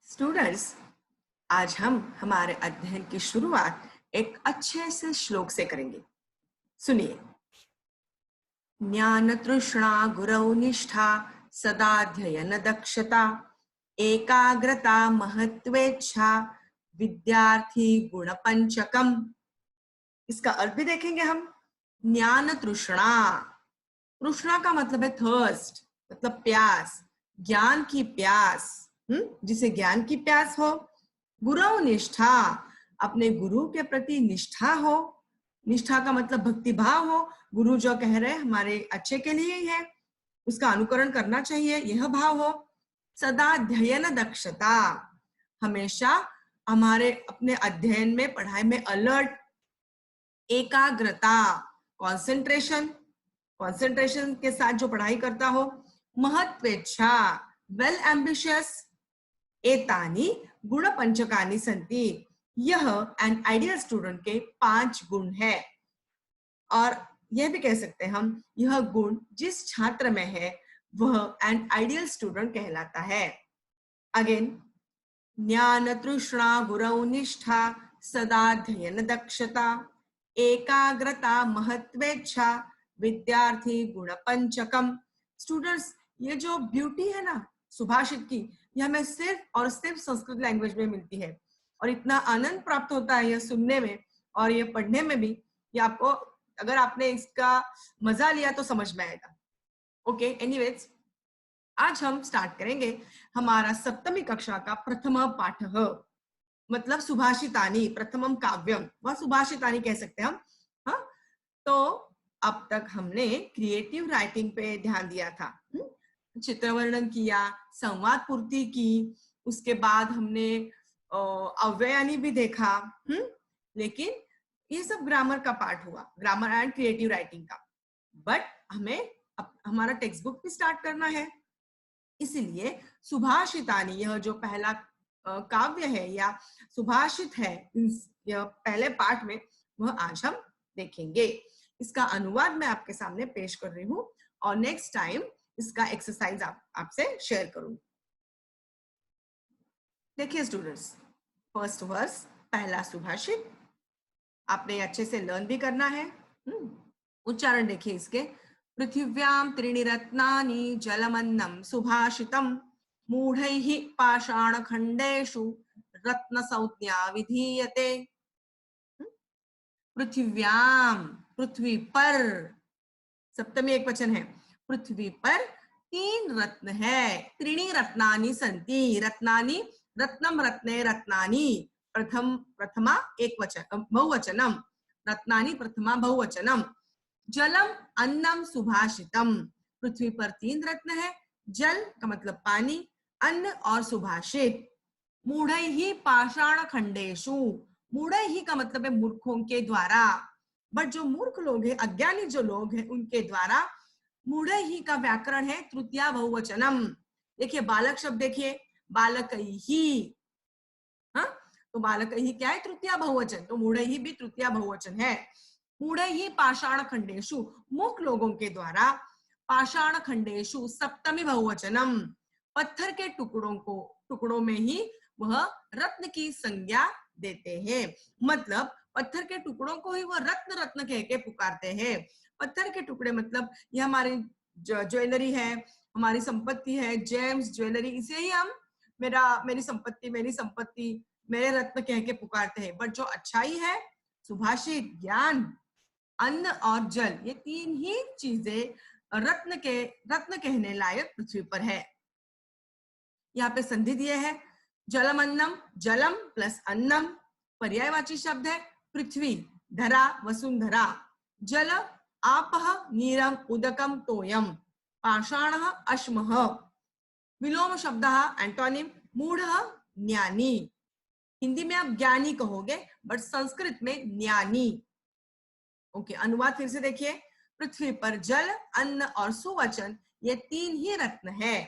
Students, आज हम हमारे अध्ययन की शुरुआत एक अच्छे से श्लोक से करेंगे। सुनिए। ज्ञान तृष्णा गुरौ निष्ठा सदाध्ययन दक्षता एकाग्रता महत्वेच्छा विद्यार्थी गुण पंचकम। इसका अर्थ भी देखेंगे हम। ज्ञान तृष्णा, तृष्णा का मतलब है थर्स्ट, मतलब प्यास, ज्ञान की प्यास, जिसे ज्ञान की प्यास हो। गुरु निष्ठा, अपने गुरु के प्रति निष्ठा हो। निष्ठा का मतलब भक्ति भाव हो। गुरु जो कह रहे हैं हमारे अच्छे के लिए ही है, उसका अनुकरण करना चाहिए, यह भाव हो। सदा अध्ययन दक्षता, हमेशा हमारे अपने अध्ययन में, पढ़ाई में अलर्ट। एकाग्रता, कॉन्सेंट्रेशन, कॉन्सेंट्रेशन के साथ जो पढ़ाई करता हो। महत्वेच्छा, वेल एम्बिशियस। एतानी गुण पंचकानि संति, यह एन आइडियल स्टूडेंट के 5 गुण है। और यह भी कह सकते हैं हम, यह गुण जिस छात्र में है वह एन आइडियल स्टूडेंट कहलाता है। अगेन, ज्ञान तृष्णा गुरौ निष्ठा सदाध्ययन दक्षता एकाग्रता महत्वेच्छा विद्यार्थी गुण पंचकम। स्टूडेंट्स, ये जो ब्यूटी है ना सुभाषित की, ये हमें सिर्फ और सिर्फ संस्कृत लैंग्वेज में मिलती है और इतना आनंद प्राप्त होता है यह सुनने में और ये पढ़ने में भी। ये आपको, अगर आपने इसका मजा लिया तो समझ में आएगा। ओके, एनीवेज, आज हम स्टार्ट करेंगे हमारा सप्तमी कक्षा का प्रथम पाठ, मतलब सुभाषितानि, प्रथमम काव्यम, वह सुभाषितानि कह सकते हैं हम। हाँ, तो अब तक हमने क्रिएटिव राइटिंग पे ध्यान दिया था, चित्र वर्णन किया, संवाद पूर्ति की, उसके बाद हमने अव्ययानी भी देखा। लेकिन ये सब ग्रामर का पार्ट हुआ, ग्रामर एंड क्रिएटिव राइटिंग का। बट हमें हमारा टेक्स्ट बुक भी स्टार्ट करना है, इसलिए सुभाषितानि, यह जो पहला काव्य है या सुभाषित है यह पहले पाठ में, वह आज हम देखेंगे। इसका अनुवाद मैं आपके सामने पेश कर रही हूँ और नेक्स्ट टाइम इसका एक्सरसाइज आपसे शेयर करूंगी। देखिए स्टूडेंट्स, फर्स्ट वर्स, पहला सुभाषित आपने अच्छे से लर्न भी करना है। उच्चारण देखिए इसके। पृथिव्यां त्रीणि रत्नानि जलमन्नं सुभाषितम् मूढ़ैः पाषाणखण्डेषु रत्नसंज्ञा विधीयते। पृथिव्यां, पृथ्वी पर, सप्तमी एक वचन है। पृथ्वी पर 3 रत्न है। त्रीणि रत्नानि सन्ति, रत्नानि, रत्नम रत्ने रत्नानि, प्रथमा एक वचन बहुवचनम, रत्नानि प्रथमा बहुवचनम। जलम अन्नम सुभाषितम, पृथ्वी पर 3 रत्न है। जल का मतलब पानी, अन्न और सुभाषित। मूढ़ैहि पाषाण खंडेशु, मूढ़ैहि का मतलब है मूर्खों के द्वारा। बट जो मूर्ख लोग हैं, अज्ञानी जो लोग हैं, उनके द्वारा। मूढ़ैहि का व्याकरण है तृतीया बहुवचनम। देखिए बालक शब्द देखिए, बालकैहि, हाँ, तो बालकैहि क्या है? तृतीया बहुवचन, तो मूढ़ैहि भी तृतीया बहुवचन है। मूढ़ैहि पाषाण खंडेशु, मूर्ख लोगों के द्वारा। पाषाण खंडेशु सप्तमी बहुवचनम, पत्थर के टुकड़ों में ही वह रत्न की संज्ञा देते हैं। मतलब पत्थर के टुकड़ों को ही वह रत्न रत्न कह के पुकारते हैं। पत्थर के टुकड़े मतलब ये हमारी ज्वेलरी है, हमारी संपत्ति है, जेम्स ज्वेलरी, इसे ही हम मेरी संपत्ति, मेरी संपत्ति, मेरे रत्न कह के पुकारते हैं। बट जो अच्छाई है, सुभाषित, ज्ञान, अन्न और जल, ये 3 ही चीजें रत्न कहने लायक पृथ्वी पर है। यहाँ पे संधि दिए है, जलम अन्नम, जलम प्लस अन्नम, पर्यायवाची शब्द है। पृथ्वी, धरा, वसुंधरा। जल, आपः, नीरम, उदकम, तोयम। पाषाणः, अश्मः। विलोम शब्दः एंटोनिम, मूढ़ः, ज्ञानी। हिंदी में आप ज्ञानी कहोगे, बट संस्कृत में ज्ञानी। ओके, अनुवाद फिर से देखिए। पृथ्वी पर जल, अन्न और सुवचन, ये 3 ही रत्न है,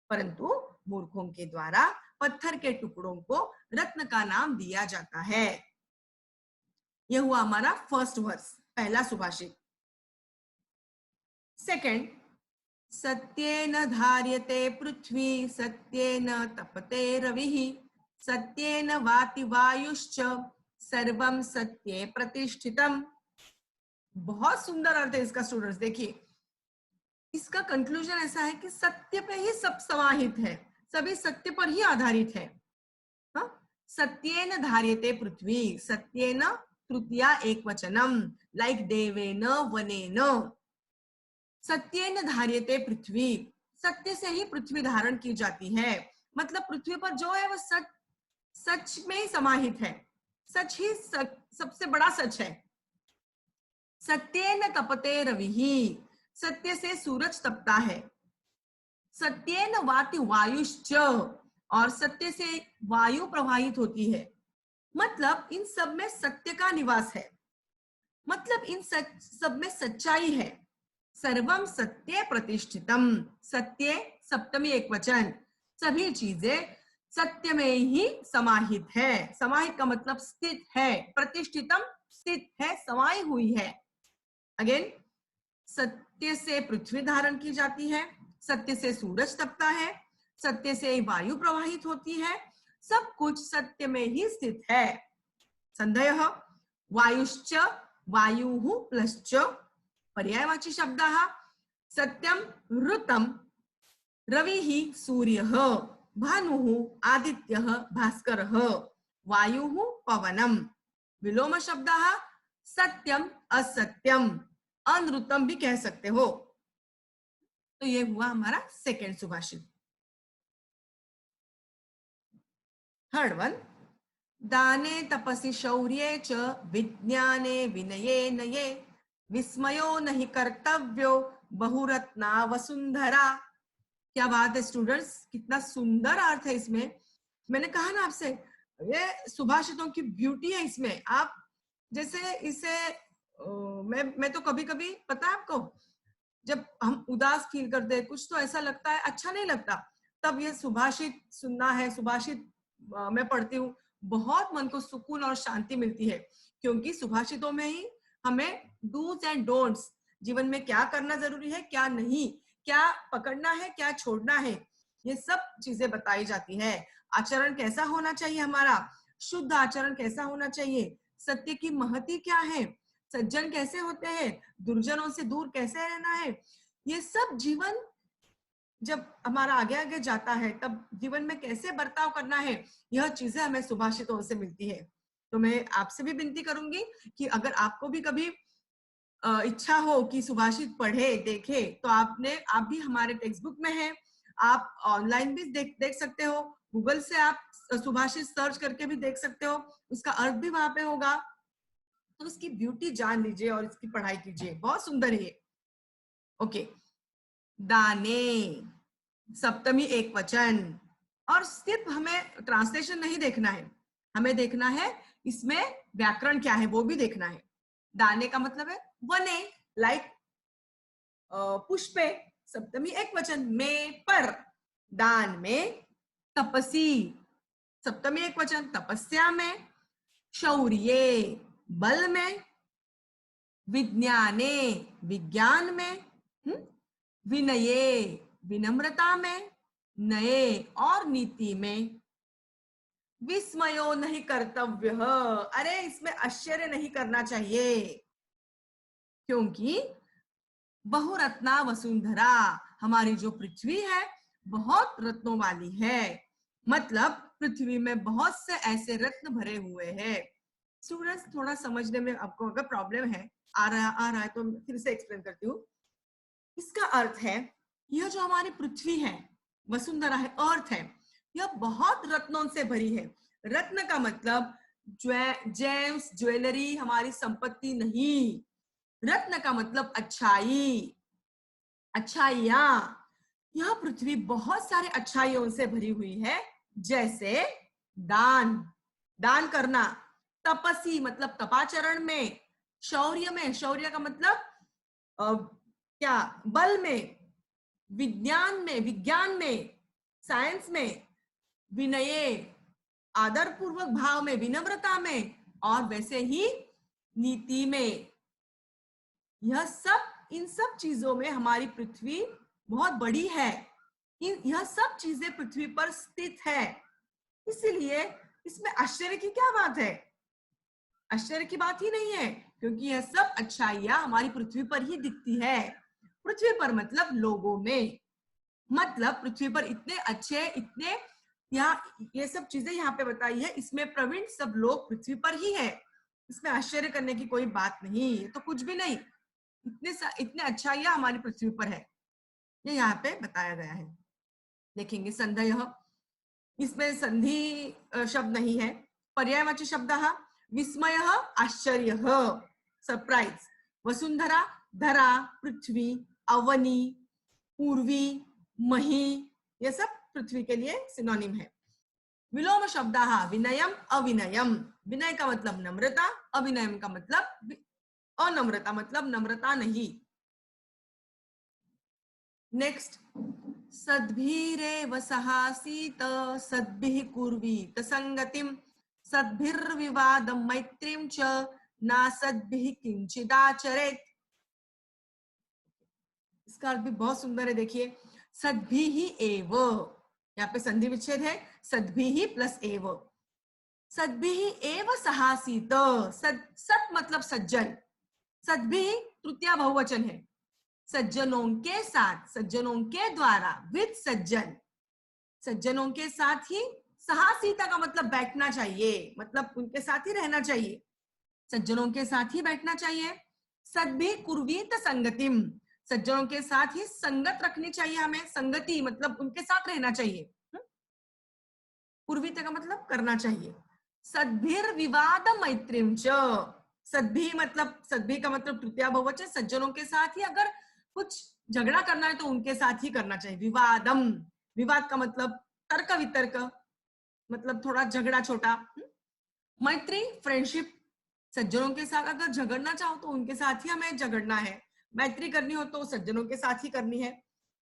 परंतु मूर्खों के द्वारा पत्थर के टुकड़ों को रत्न का नाम दिया जाता है। यह हुआ हमारा फर्स्ट वर्स, पहला सुभाषित। सेकंड, सत्येन धार्यते पृथ्वी सत्येन तपते रविः सत्येन वाति वायुश्च सर्वम सत्ये प्रतिष्ठितम। बहुत सुंदर अर्थ है इसका स्टूडेंट्स। देखिए इसका कंक्लूजन ऐसा है कि सत्य पे ही सब समाहित है, सभी सत्य पर ही आधारित है। हाँ? सत्येन धार्यते पृथ्वी, सत्येन तृतीया एकवचनम, लाइक देवेन वनेन। सत्येन धार्यते पृथ्वी, सत्य से ही पृथ्वी धारण की जाती है। मतलब पृथ्वी पर जो है वो सच, सच में ही समाहित है, सच ही सबसे बड़ा सच है। सत्येन तपते रविः, सत्य से सूरज तपता है। सत्येन वाति वायुश्च, और सत्य से वायु प्रवाहित होती है। मतलब इन सब में सत्य का निवास है, मतलब इन सब में सच्चाई है। सर्वम सत्य प्रतिष्ठितम, सत्य सप्तमी एकवचन, सभी चीजें सत्य में ही समाहित है। समाहित का मतलब स्थित है, प्रतिष्ठितम स्थित है, समाई हुई है। अगेन, सत्य से पृथ्वी धारण की जाती है, सत्य से सूरज तपता है, सत्य से वायु प्रवाहित होती है, सब कुछ सत्य में ही स्थित है। संधयः वायुश्च वायुः प्लश्च पर्यायवाची शब्दाः सत्यं ऋतं रविः सूर्यः भानुः आदित्यः भास्करः वायुः पवनम्। विलोम शब्दाः सत्यम असत्यम अनृतम भी कह सकते हो। तो ये हुआ हमारा सेकेंड सुभाषित। थर्ड वन, दाने तपसि शौर्ये च विज्ञाने विनये नये विस्मयो नहीं कर्तव्यो बहुरत्ना वसुंधरा। क्या बात है स्टूडेंट्स, कितना सुंदर अर्थ है इसमें। मैंने कहा ना आपसे, ये सुभाषितों की ब्यूटी है इसमें। आप जैसे इसे मैं तो कभी कभी पता है आपको, जब हम उदास फील करते हैं, कुछ तो ऐसा लगता है अच्छा नहीं लगता, तब ये सुभाषित सुनना है, सुभाषित मैं पढ़ती हूँ, बहुत मन को सुकून और शांति मिलती है। क्योंकि सुभाषितों में ही हमें डूज एंड डोंट्स, जीवन में क्या करना जरूरी है, क्या नहीं, क्या पकड़ना है, क्या छोड़ना है, ये सब चीजें बताई जाती है। आचरण कैसा होना चाहिए हमारा, शुद्ध आचरण कैसा होना चाहिए, सत्य की महती क्या है, सज्जन कैसे होते हैं, दुर्जनों से दूर कैसे रहना है, ये सब जीवन जब हमारा आगे आगे जाता है तब जीवन में कैसे बर्ताव करना है, यह चीजें हमें सुभाषितों से मिलती है। तो मैं आपसे भी विनती करूंगी कि अगर आपको भी कभी इच्छा हो कि सुभाषित पढ़े देखे, तो आप भी हमारे टेक्स्ट बुक में है, आप ऑनलाइन भी देख सकते हो, गूगल से आप सुभाषित सर्च करके भी देख सकते हो, उसका अर्थ भी वहां पे होगा। तो उसकी ब्यूटी जान लीजिए और इसकी पढ़ाई कीजिए, बहुत सुंदर है ये। ओके, दाने सप्तमी एक वचन, और सिर्फ हमें ट्रांसलेशन नहीं देखना है, हमें देखना है इसमें व्याकरण क्या है, वो भी देखना है। दाने का मतलब है वने, लाइक पुष्पे, सप्तमी एक वचन में, पर दान में, तपसी सप्तमी एक वचन तपस्या में, शौर्ये बल में, विज्ञाने विज्ञान में, विनये विनम्रता में, नये और नीति में, विस्मयो नहीं कर्तव्य, अरे इसमें आश्चर्य नहीं करना चाहिए, क्योंकि बहुरत्ना वसुंधरा, हमारी जो पृथ्वी है बहुत रत्नों वाली है। मतलब पृथ्वी में बहुत से ऐसे रत्न भरे हुए हैं। स्टूडेंट्स थोड़ा समझने में आपको अगर प्रॉब्लम है, आ रहा है तो फिर से एक्सप्लेन करती हूँ। इसका अर्थ है, यह जो हमारी पृथ्वी है, वसुंधरा है, अर्थ है, यह बहुत रत्नों से भरी है। रत्न का मतलब जेम्स ज्वेलरी, हमारी संपत्ति नहीं। रत्न का मतलब अच्छाई, अच्छाइयां। यह पृथ्वी बहुत सारे अच्छाइयों से भरी हुई है, जैसे दान, दान करना, तपसी मतलब तपाचरण में, शौर्य में, शौर्य का मतलब क्या, बल में, विज्ञान में, विज्ञान में, साइंस में, विनय आदर पूर्वक भाव में, विनम्रता में, और वैसे ही नीति में। यह सब, इन सब चीजों में हमारी पृथ्वी बहुत बड़ी है। यह सब चीजें पृथ्वी पर स्थित है। इसीलिए इसमें आश्चर्य की क्या बात है? आश्चर्य की बात ही नहीं है, क्योंकि यह सब अच्छाइयां हमारी पृथ्वी पर ही दिखती है। पृथ्वी पर मतलब लोगों में, मतलब पृथ्वी पर इतने अच्छे, इतने यहाँ ये सब चीजें यहाँ पे बताई है, इसमें प्रवीण सब लोग पृथ्वी पर ही है। इसमें आश्चर्य करने की कोई बात नहीं, ये तो कुछ भी नहीं। इतने अच्छाइयां हमारी पृथ्वी पर है, ये यहाँ पे बताया गया है। देखेंगे संधय, इसमें संधि शब्द नहीं है। पर्यायवाची शब्द विस्मय, आश्चर्य, सरप्राइज। वसुंधरा, धरा, पृथ्वी, अवनी, पूर्वी, मही, ये सब पृथ्वी के लिए सिनोनिम है। विलोम शब्द विनयम, अविनयम। विनय का मतलब नम्रता, अविनयम का मतलब अनम्रता, मतलब नम्रता नहीं। नेक्स्ट, सद्भिरेव सहासीत, सद्भिः कुर्वीत संगतिम, सद्भिर्विवादं मैत्रीं च नासद्भिः किंचिदाचरेत्। इसका अर्थ भी बहुत सुंदर है, देखिए। सद्भिः एव, यहाँ पे संधि विच्छेद है, सद्भिः प्लस एव। सद्भिः एव सहासीत, सत मतलब सज्जन, सद्भिः तृतीया बहुवचन है। सज्जनों के साथ, सज्जनों के द्वारा, विद सज्जन, सज्जनों के साथ ही। सहासीता का मतलब बैठना चाहिए, मतलब उनके साथ ही रहना चाहिए, सज्जनों के साथ ही बैठना चाहिए। सद्भि कुर्वीत संगतिम, सज्जनों के साथ ही संगत रखनी चाहिए हमें, संगति मतलब उनके साथ रहना चाहिए। कुर्वीत का मतलब करना चाहिए। सद्भिर विवाद मैत्रीम च, सद्भि मतलब, सद्भि का मतलब तृतीया बहुवचन, सज्जनों के साथ ही अगर कुछ झगड़ा करना है तो उनके साथ ही करना चाहिए। विवादम, विवाद का मतलब तर्क वितर्क, मतलब थोड़ा झगड़ा छोटा। मैत्री फ्रेंडशिप, सज्जनों के साथ अगर झगड़ना चाहो तो उनके साथ ही हमें झगड़ना है, मैत्री करनी हो तो सज्जनों के साथ ही करनी है।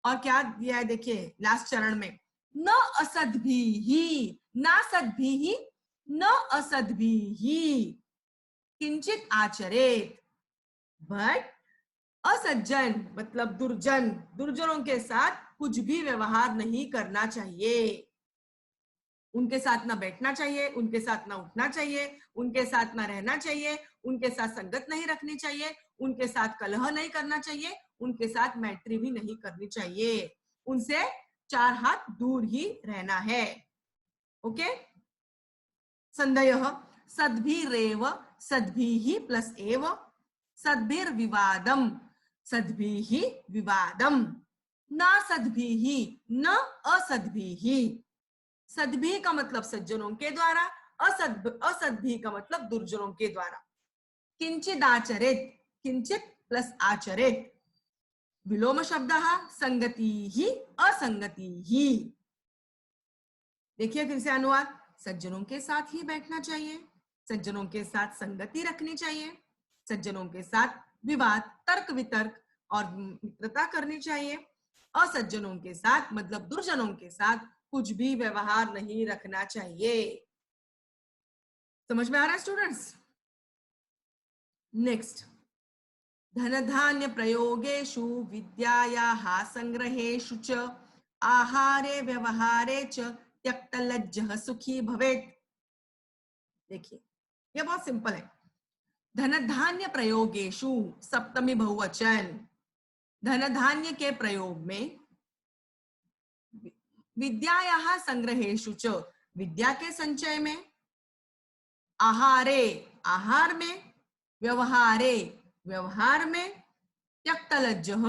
और क्या दिया है देखिए लास्ट चरण में, न असद्भि ही, ना सद्भि ही, न असद्भि ही किंचित आचरेत। बट असज्जन मतलब दुर्जन, दुर्जनों के साथ कुछ भी व्यवहार नहीं करना चाहिए। उनके साथ ना बैठना चाहिए, उनके साथ ना उठना चाहिए, उनके साथ ना रहना चाहिए, उनके साथ संगत नहीं रखनी चाहिए, उनके साथ कलह नहीं करना चाहिए, उनके साथ मैत्री भी नहीं करनी चाहिए, उनसे 4 हाथ दूर ही रहना है। ओके। संधयः सद्भिरेव, सद्भिः प्लस एव, सद्भिर्विवादम, सद्भिः विवादम, ना सद्भिः, न असद्भिः। सद्भि का मतलब सज्जनों के द्वारा, असद्भि का मतलब दुर्जनों के द्वारा। किंचित आचरित, किंचित प्लस आचरित। विलोम शब्द संगति ही, असंगति ही। देखिए फिर से अनुवाद, सज्जनों के साथ ही बैठना चाहिए, सज्जनों के साथ संगति रखनी चाहिए, सज्जनों के साथ विवाद, तर्क वितर्क और मित्रता करनी चाहिए। असज्जनों के साथ मतलब दुर्जनों के साथ कुछ भी व्यवहार नहीं रखना चाहिए। समझ में आ रहा है स्टूडेंट्स? नेक्स्ट, धन धान्य प्रयोगेषु, विद्यायाः संग्रहेषु च, आहारे व्यवहारे च त्यक्त लज्जः सुखी भवेत्। देखिए ये बहुत सिंपल है। धन धान्य प्रयोगेषु, सप्तमी बहुवचन, धन धान्य के प्रयोग में, विद्यायाः संग्रहेषु च, विद्या के संचय में, आहारे, आहार में, व्यवहारे, व्यवहार में, त्यक्त लज्जः,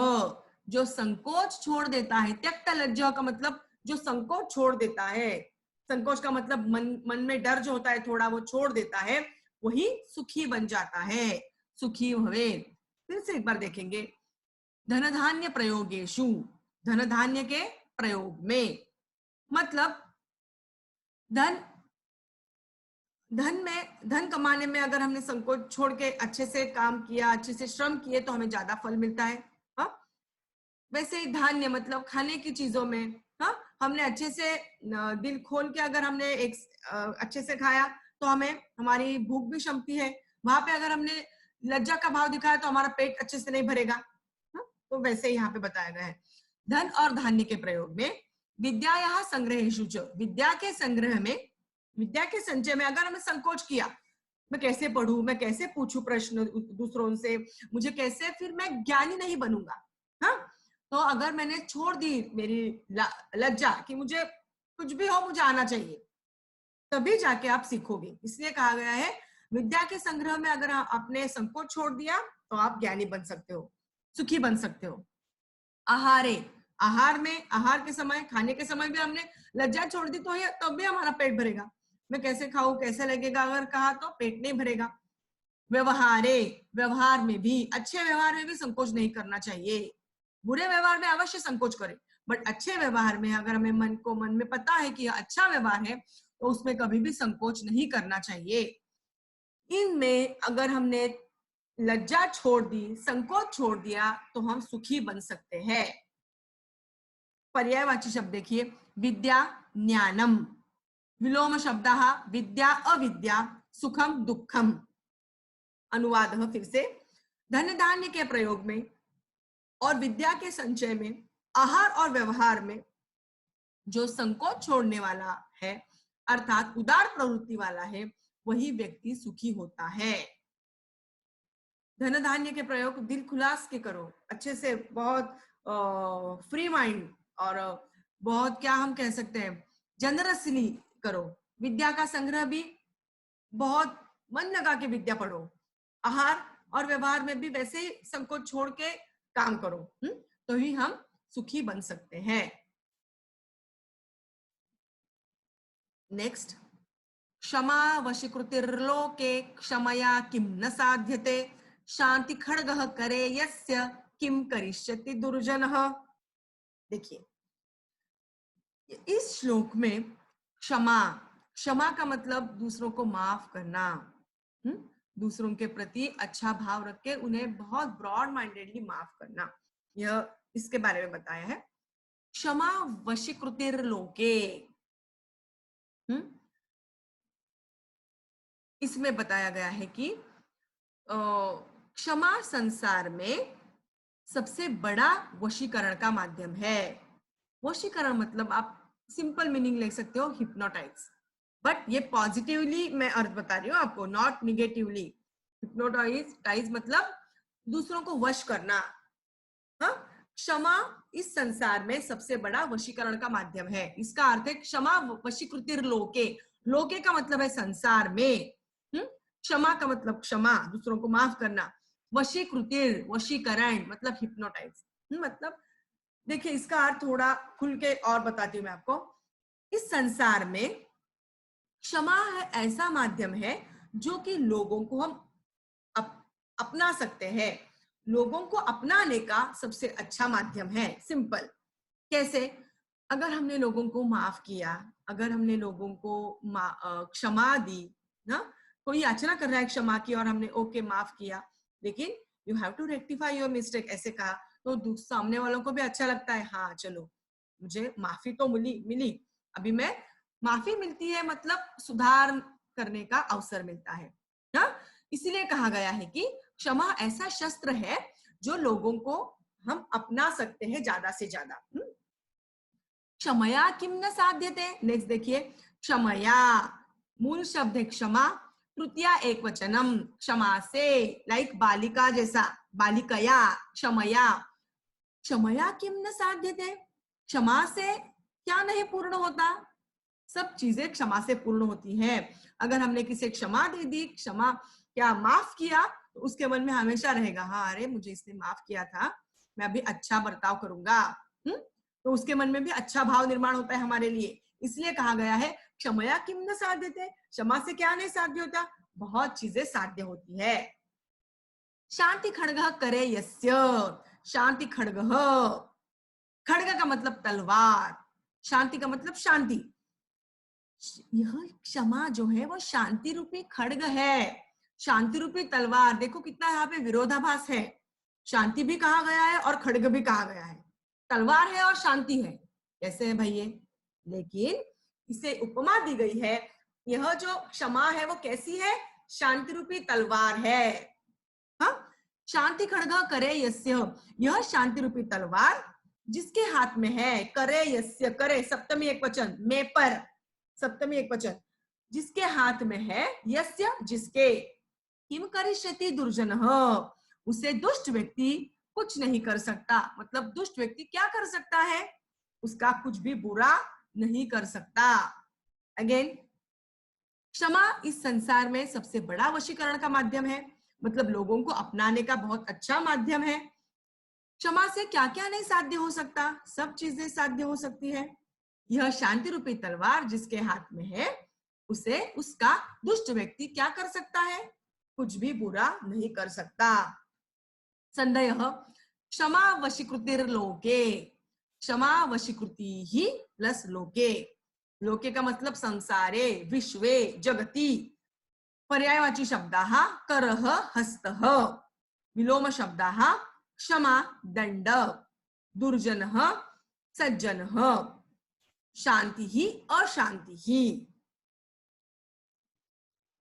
जो संकोच छोड़ देता है। त्यक्त लज्जः का मतलब जो संकोच छोड़ देता है, संकोच का मतलब मन में डर जो होता है थोड़ा, वो छोड़ देता है, वही सुखी बन जाता है, सुखी भवेत्। फिर से एक बार देखेंगे, धन धान्य प्रयोगेषु, धन धान्य के प्रयोग में, मतलब धन कमाने में अगर हमने संकोच छोड़ के अच्छे से काम किया, अच्छे से श्रम किए तो हमें ज्यादा फल मिलता है। हाँ, वैसे ही धान्य मतलब खाने की चीजों में, हाँ, हमने अच्छे से दिल खोल के अगर हमने एक अच्छे से खाया तो हमें, हमारी भूख भी शमती है। वहां पे अगर हमने लज्जा का भाव दिखाया तो हमारा पेट अच्छे से नहीं भरेगा। हाँ, तो वैसे ही यहाँ पे बताया गया है, धन और धान्य के प्रयोग में, विद्यायाः संग्रहेषु च, विद्या के संग्रह में, विद्या के संचय में अगर हमें संकोच किया, मैं कैसे पढूं, मैं कैसे पूछूं प्रश्न दूसरों से, मुझे कैसे, फिर मैं ज्ञानी नहीं बनूंगा। हाँ, तो अगर मैंने छोड़ दी मेरी लज्जा कि मुझे कुछ भी हो मुझे आना चाहिए, तभी जाके आप सीखोगे। इसलिए कहा गया है विद्या के संग्रह में अगर आपने संकोच छोड़ दिया तो आप ज्ञानी बन सकते हो, सुखी बन सकते हो। आहारे, आहार में, आहार के समय, खाने के समय भी हमने लज्जा छोड़ दी तो तब भी हमारा पेट भरेगा। मैं कैसे खाऊं, कैसे लगेगा अगर कहा तो पेट नहीं भरेगा। व्यवहारे, व्यवहार में भी, अच्छे व्यवहार में भी संकोच नहीं करना चाहिए। बुरे व्यवहार में अवश्य संकोच करें, बट अच्छे व्यवहार में अगर हमें मन में पता है कि यह अच्छा व्यवहार है तो उसमें कभी भी संकोच नहीं करना चाहिए। इनमें अगर हमने लज्जा छोड़ दी, संकोच छोड़ दिया तो हम सुखी बन सकते हैं। पर्यायवाची शब्द देखिए, विद्या ज्ञानम, विलोम शब्दः विद्या अविद्या सुखम दुखम। अनुवाद फिर से, धन धान्य के प्रयोग में और विद्या के संचय में, आहार और व्यवहार में जो संकोच छोड़ने वाला है अर्थात उदार प्रवृत्ति वाला है, वही व्यक्ति सुखी होता है। धन धान्य के प्रयोग दिल खुलास के करो, अच्छे से, बहुत फ्री माइंड, और बहुत क्या हम कह सकते हैं, जनरसली करो। विद्या का संग्रह भी बहुत मन लगा के विद्या पढ़ो। आहार और व्यवहार में भी वैसे ही संकोच छोड़ के काम करो, तो ही हम सुखी बन सकते हैं। नेक्स्ट, क्षमा वशीकृतिर्लोके क्षमया किम न साध्यते शांति खड्गः करे यस्य किम करिष्यति दुर्जनः। देखिए इस श्लोक में क्षमा, क्षमा का मतलब दूसरों को माफ करना, दूसरों के प्रति अच्छा भाव रख के उन्हें बहुत ब्रॉड माइंडेडली माफ करना, यह इसके बारे में बताया है। क्षमा वशीकृतिर्लोके, इसमें बताया गया है कि क्षमा संसार में सबसे बड़ा वशीकरण का माध्यम है। वशीकरण मतलब आप सिंपल मीनिंग ले सकते हो, हिप्नोटाइज, बट ये पॉजिटिवली मैं अर्थ बता रही हूँ आपको, नॉट निगेटिवली। हिप्नोटाइज मतलब दूसरों को वश करना। हाँ, क्षमा इस संसार में सबसे बड़ा वशीकरण का माध्यम है। इसका अर्थ है क्षमा वशीकृतिर लोके, लोके का मतलब है संसार में, क्षमा का मतलब क्षमा, दूसरों को माफ करना, वशीकृतिर वशीकरण मतलब हिप्नोटाइज। मतलब देखिए इसका अर्थ थोड़ा खुल के और बताती हूँ मैं आपको। इस संसार में क्षमा है ऐसा माध्यम है जो कि लोगों को हम अपना सकते हैं, लोगों को अपनाने का सबसे अच्छा माध्यम है। सिंपल कैसे, अगर हमने लोगों को माफ किया, अगर हमने लोगों को क्षमा दी ना, कोई याचना कर रहा है क्षमा की और हमने ओके माफ किया, लेकिन you have to rectify your mistake ऐसे कहा तो सामने वालों को भी अच्छा लगता है, हाँ चलो मुझे माफी तो मिली, अभी मैं माफी मिलती है मतलब सुधार करने का अवसर मिलता है ना। इसीलिए कहा गया है कि क्षमा ऐसा शस्त्र है जो लोगों को हम अपना सकते हैं ज्यादा से ज्यादा। क्षमया किम न साध्यते, नेक्स्ट देखिए, क्षमया मूल शब्द है क्षमा, तृतीया एक वचनम, क्षमा से, लाइक बालिका जैसा, बालिकया क्षमया, क्षमया किम न साध्यते, क्षमा से क्या नहीं पूर्ण होता, सब चीजें क्षमा से पूर्ण होती हैं। अगर हमने किसी क्षमा दे दी, क्षमा क्या माफ किया, तो उसके मन में हमेशा रहेगा हाँ अरे मुझे इसने माफ किया था, मैं अभी अच्छा बर्ताव करूंगा, तो उसके मन में भी अच्छा भाव निर्माण होता है हमारे लिए। इसलिए कहा गया है क्षमया किम न साध्यते, क्षमा से क्या नहीं साध्य होता, बहुत चीजें साध्य होती है। शांति खड्गः करे यस्य, शांति खड्गः, खड्ग का मतलब तलवार, शांति का मतलब शांति, यह क्षमा जो है वो शांति रूपी खड्ग है, शांति रूपी तलवार। देखो कितना यहाँ पे विरोधाभास है, शांति भी कहा गया है और खड्ग भी कहा गया है, तलवार है और शांति है, कैसे है भैया, लेकिन इसे उपमा दी गई है, यह जो क्षमा है वो कैसी है, शांति रूपी तलवार है। हाँ, शांति खड्ग करे यस्य, यह शांति रूपी तलवार जिसके हाथ में है, करे यस्य, करे सप्तमी एकवचन, में पर सप्तमी एकवचन, जिसके हाथ में है, यस्य जिसके, किम करिष्यति दुर्जनः, उसे दुष्ट व्यक्ति कुछ नहीं कर सकता। मतलब दुष्ट व्यक्ति क्या कर सकता है, उसका कुछ भी बुरा नहीं कर सकता। अगेन, क्षमा इस संसार में सबसे बड़ा वशीकरण का माध्यम है, मतलब लोगों को अपनाने का बहुत अच्छा माध्यम है। क्षमा से क्या क्या नहीं साध्य हो सकता, सब चीजें साध्य हो सकती है। यह शांति रूपी तलवार जिसके हाथ में है, उसे उसका दुष्ट व्यक्ति क्या कर सकता है, कुछ भी बुरा नहीं कर सकता। संदेह, क्षमा वशीकृतिर्लोके, क्षमा वशीकृति ही प्लस लोके, लोके का मतलब संसारे, विश्वे, जगति। पर्यायवाची शब्दाः करः, हस्तः। विलोम शब्दाः क्षमा, दंड, दुर्जनः, सज्जनः, शांति ही, अशांति ही।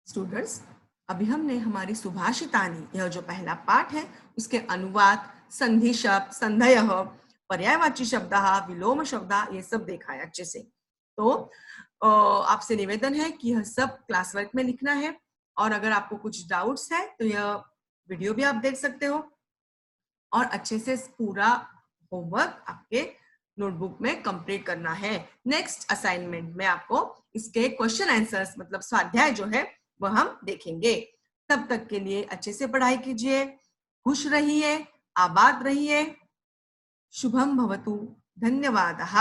स्टूडेंट्स, अभी हमने हमारी सुभाषितानि, यह जो पहला पाठ है, उसके अनुवाद, संधि शब्द, संधयः, पर्यायवाची शब्दाः, विलोम शब्दाः, ये सब देखा है अच्छे से। तो आपसे निवेदन है कि यह सब क्लास वर्क में लिखना है, और अगर आपको कुछ डाउट्स है तो यह वीडियो भी आप देख सकते हो, और अच्छे से पूरा होमवर्क आपके नोटबुक में कंप्लीट करना है। नेक्स्ट असाइनमेंट में आपको इसके क्वेश्चन आंसर्स, मतलब स्वाध्याय जो है वह हम देखेंगे। तब तक के लिए अच्छे से पढ़ाई कीजिए, खुश रहिए, आबाद रहिए। शुभम भवतु। धन्यवादः।